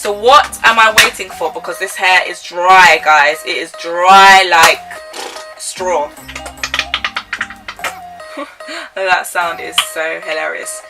So what am I waiting for? Because this hair is dry, guys. It is dry like straw. That sound is so hilarious.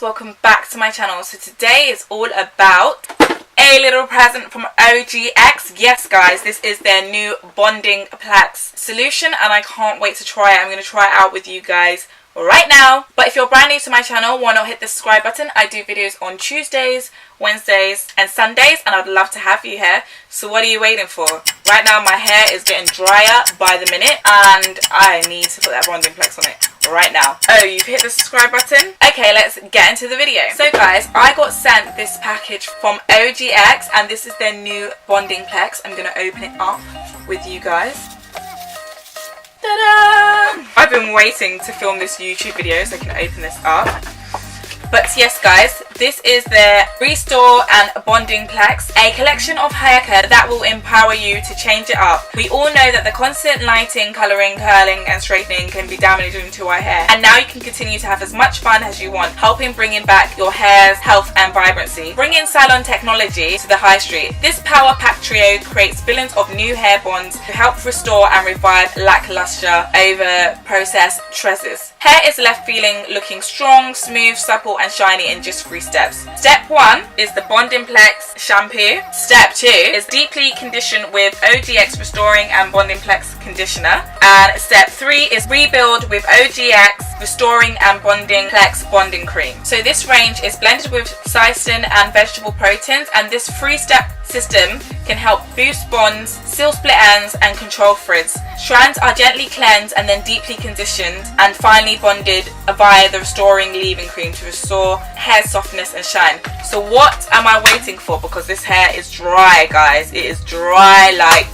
Welcome back to my channel. So today is all about a little present from OGX. Yes guys, this is their new bonding Plex solution and I can't wait to try it. I'm going to try it out with you guys right now. But if you're brand new to my channel, why not hit the subscribe button? I do videos on Tuesdays, Wednesdays and Sundays and I'd love to have you here. So what are you waiting for? Right now my hair is getting drier by the minute and I need to put that bonding Plex on it right now. Oh, you've hit the subscribe button? Okay, let's get into the video. So guys, I got sent this package from OGX and this is their new bonding Plex. I'm going to open it up with you guys. Ta-da! I've been waiting to film this YouTube video so I can open this up. But yes guys, this is their Restore and Bonding Plex, a collection of hair care that will empower you to change it up. We all know that the constant lighting, colouring, curling and straightening can be damaging to our hair. And now you can continue to have as much fun as you want, helping bringing back your hair's health and vibrancy. Bringing salon technology to the high street. This power pack trio creates billions of new hair bonds to help restore and revive lackluster, over processed tresses. Hair is left feeling looking strong, smooth, supple and shiny in just 3 steps. Step 1 is the Bonding Plex shampoo. Step 2 is deeply condition with OGX Restoring and Bonding Plex conditioner. And step 3 is rebuild with OGX Restoring and Bonding Plex bonding cream. So this range is blended with cysteine and vegetable proteins, and this 3-step system can help boost bonds, seal split ends and control frizz. Strands are gently cleansed and then deeply conditioned and finally bonded via the restoring leave-in cream to restore hair softness and shine. So what am I waiting for? Because this hair is dry guys. It is dry like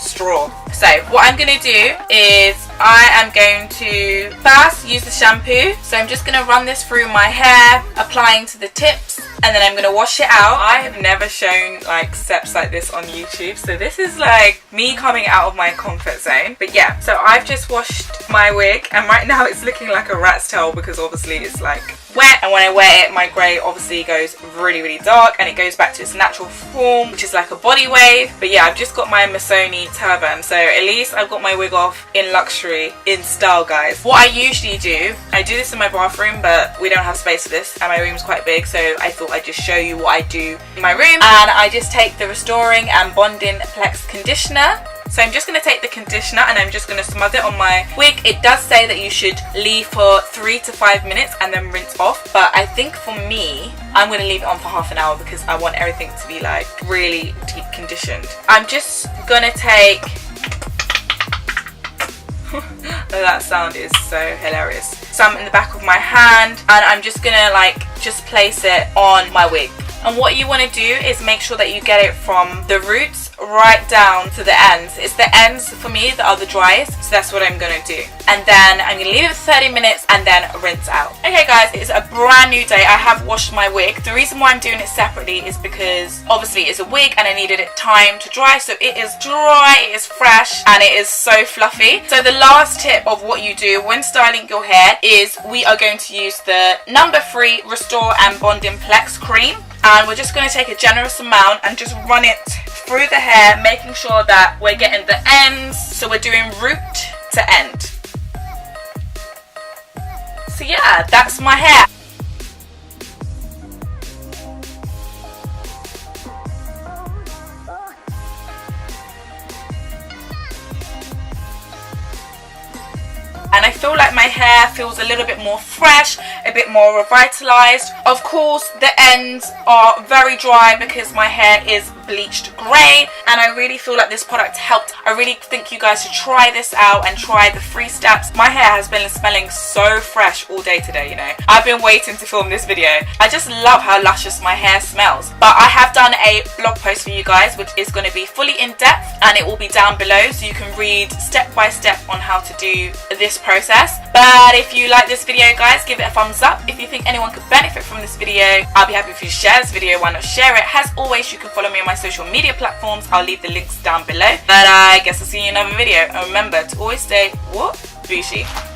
straw. So what I'm going to do is I am going to first use the shampoo. So I'm just going to run this through my hair, applying to the tips, and then I'm going to wash it out. I have never shown like steps like this on YouTube, so this is like me coming out of my comfort zone. But yeah, so I've just washed my wig and right now it's looking like a rat's tail because obviously it's like wet, and when I wear it my grey obviously goes really dark and it goes back to its natural form, which is like a body wave. But yeah, I've just got my Missoni turban, so at least I've got my wig off in luxury, in style guys. What I usually do, I do this in my bathroom but we don't have space for this and my room's quite big, so I thought I'd just show you what I do in my room. And I just take the Restoring and Bonding Plex conditioner. So I'm just going to take the conditioner and I'm just going to smother it on my wig. It does say that you should leave for 3 to 5 minutes and then rinse off. But I think for me, I'm going to leave it on for half an hour because I want everything to be like really deep conditioned. I'm just going to take... that sound is so hilarious. Some in the back of my hand and I'm just going to like just place it on my wig. And what you want to do is make sure that you get it from the roots right down to the ends. It's the ends for me that are the driest, so that's what I'm going to do. And then I'm going to leave it for 30 minutes and then rinse out. Okay guys, it's a brand new day. I have washed my wig. The reason why I'm doing it separately is because obviously it's a wig and I needed it time to dry. So it is dry, it is fresh and it is so fluffy. So the last tip of what you do when styling your hair is we are going to use the number 3 Restore and Bonding Plex cream. And we're just going to take a generous amount and just run it through the hair, making sure that we're getting the ends. So we're doing root to end. So yeah, that's my hair. And I feel like like my hair feels a little bit more fresh, a bit more revitalized. Of course, the ends are very dry because my hair is bleached grey, and I really feel like this product helped. I really think you guys should try this out and try the 3 steps. My hair has been smelling so fresh all day today, you know. I've been waiting to film this video. I just love how luscious my hair smells. But I have done a blog post for you guys, which is going to be fully in depth, and it will be down below so you can read step by step on how to do this process. But if you like this video, guys, give it a thumbs up. If you think anyone could benefit from this video, I'll be happy if you share this video. Why not share it? As always, you can follow me on my social media platforms. I'll leave the links down below. But I guess I'll see you in another video. And remember to always stay, what? Bougie.